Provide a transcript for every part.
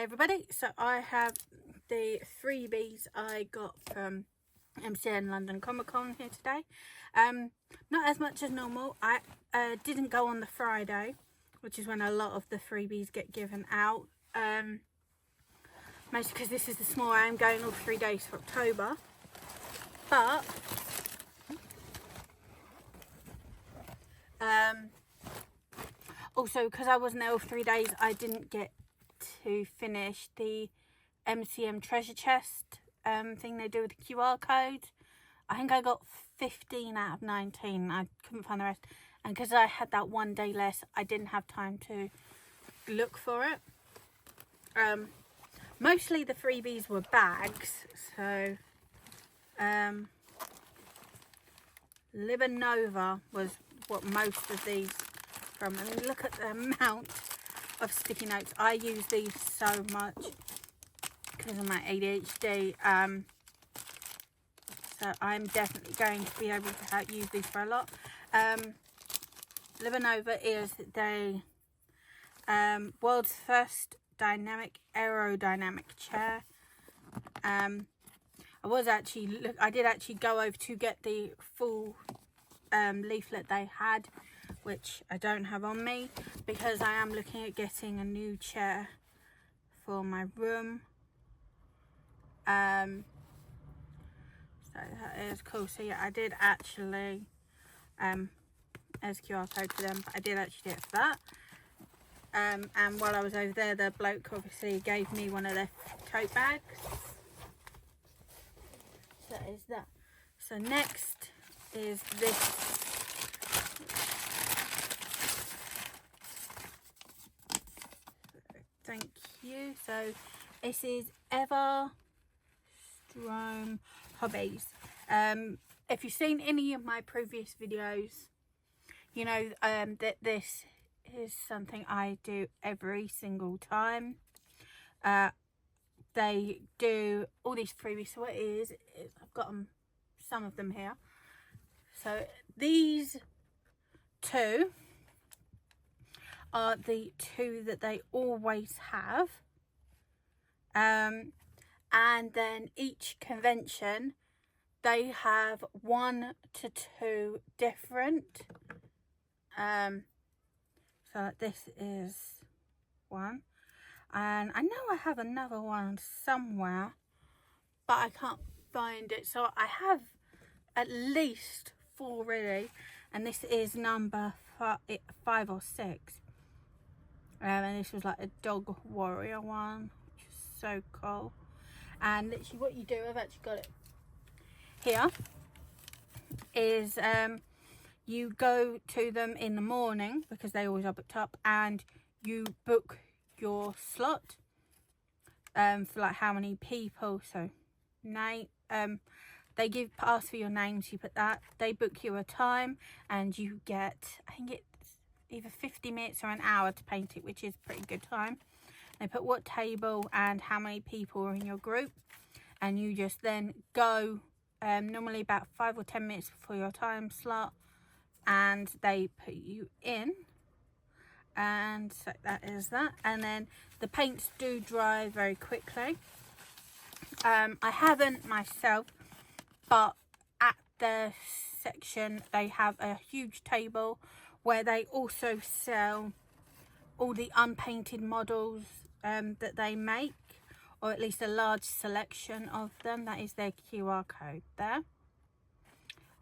Hey everybody, so I have the freebies I got from MCM London Comicon here today. Not as much as normal. I didn't go on the Friday, which is when a lot of the freebies get given out. Mostly because this is the small, I am going all 3 days for October. But also because I wasn't there all 3 days, I didn't get to finish the MCM treasure chest thing they do with the QR code. I think I got 15 out of 19. I couldn't find the rest, and because I had that 1 day less, I didn't have time to look for it. Mostly the freebies were bags, so Libanova was what most of these from. I mean, look at the amount of sticky notes. I use these so much because of my ADHD, so I'm definitely going to be able to use these for a lot. Libanova is the world's first aerodynamic chair. I did actually go over to get the full leaflet they had, which I don't have on me because I am looking at getting a new chair for my room. So that is cool. So yeah, I did actually as QR code for them, but I did actually do it for that. And while I was over there, the bloke obviously gave me one of their tote bags. So that is that. So next is this. Thank you. So this is Ever Strom Hobbies. If you've seen any of my previous videos, you know that this is something I do every single time. They do all these freebies. So what it is I've got some of them here. So these two are the two that they always have, and then each convention they have 1 to 2 different. So this is one, and I know I have another one somewhere, but I can't find it. So I have at least 4 really, and this is number 5 or 6. And this was like a dog warrior one, which is so cool. And literally what you do, I've actually got it here, is you go to them in the morning because they always are booked up, and you book your slot for like how many people. So name, they ask for your names, you put that, they book you a time, and you get, I think it's either 50 minutes or an hour to paint it, which is pretty good time. They put what table and how many people are in your group, and you just then go normally about 5 or 10 minutes before your time slot, and they put you in. And so that is that. And then the paints do dry very quickly. I haven't myself, but at the section they have a huge table where they also sell all the unpainted models that they make, or at least a large selection of them. That is their QR code there.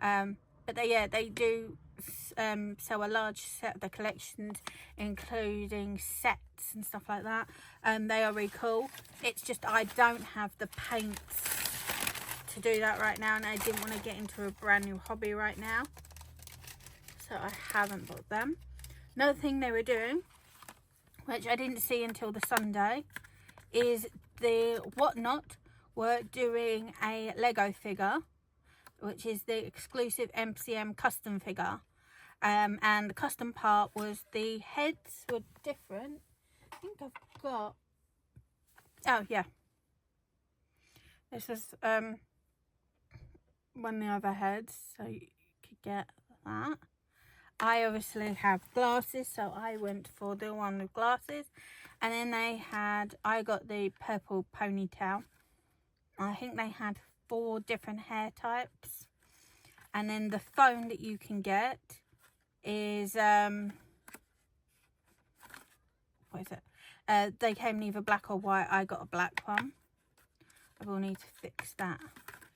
But they do sell a large set of the collections, including sets and stuff like that. They are really cool. It's just I don't have the paints to do that right now, and I didn't want to get into a brand new hobby right now, so I haven't bought them. Another thing they were doing, which I didn't see until the Sunday, is the Whatnot were doing a Lego figure, which is the exclusive MCM custom figure. And the custom part was the heads were different. I think I've got, oh yeah, this was one of the other heads, so you could get that. I obviously have glasses, so I went for the one with glasses. And then I got the purple ponytail. I think they had 4 different hair types. And then the phone that you can get is, what is it? They came in either black or white. I got a black one. I will need to fix that.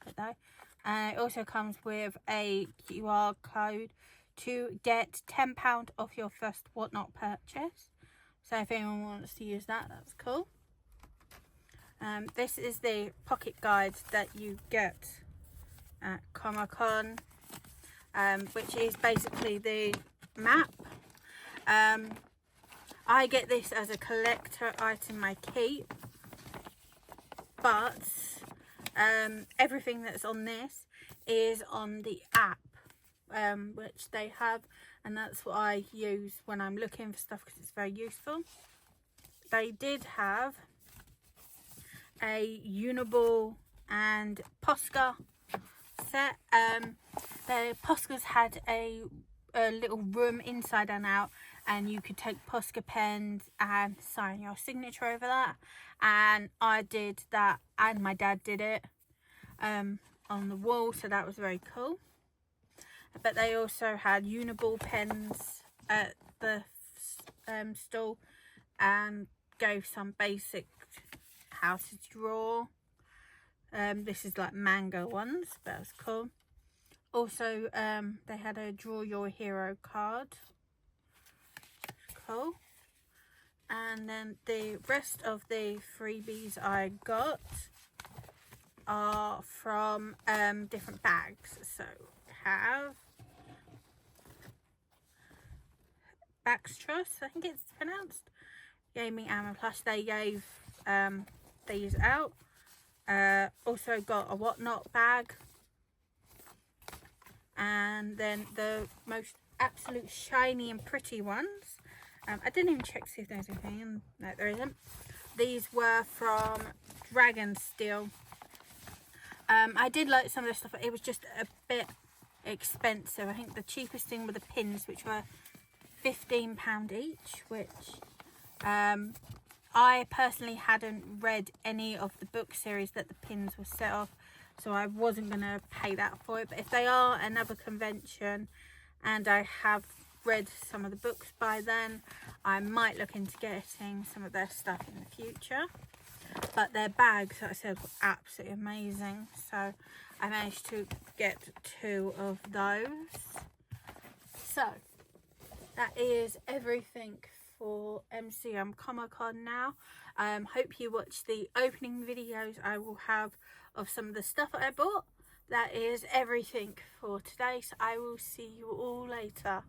But though. And it also comes with a QR code to get £10 off your first Whatnot purchase. So if anyone wants to use that, that's cool. This is the pocket guide that you get at Comic-Con, which is basically the map. I get this as a collector item I keep, but everything that's on this is on the app, which they have, and that's what I use when I'm looking for stuff because it's very useful. They did have a Uniball and Posca set. The Poscas had a little room inside and out, and you could take Posca pens and sign your signature over that, and I did that, and my dad did it on the wall, so that was very cool. But they also had Uniball pens at the stall, and gave some basic how to draw. This is like manga ones, but that's cool. Also, they had a draw your hero card. Cool. And then the rest of the freebies I got are from different bags. So have Baxtrust, I think it's pronounced. Gaming Ammo Plus. They gave these out. Also got a Whatnot bag. And then the most absolute shiny and pretty ones. I didn't even check to see if there's anything in. No, there isn't. These were from Dragon Steel. I did like some of the stuff, but it was just a bit expensive. I think the cheapest thing were the pins, which were £15 each, which I personally hadn't read any of the book series that the pins were set off, so I wasn't going to pay that for it. But if they are another convention and I have read some of the books by then, I might look into getting some of their stuff in the future. But their bags, like I said, were absolutely amazing, so I managed to get 2 of those. So that is everything for MCM Comicon now. Hope you watch the opening videos I will have of some of the stuff that I bought. That is everything for today, so I will see you all later.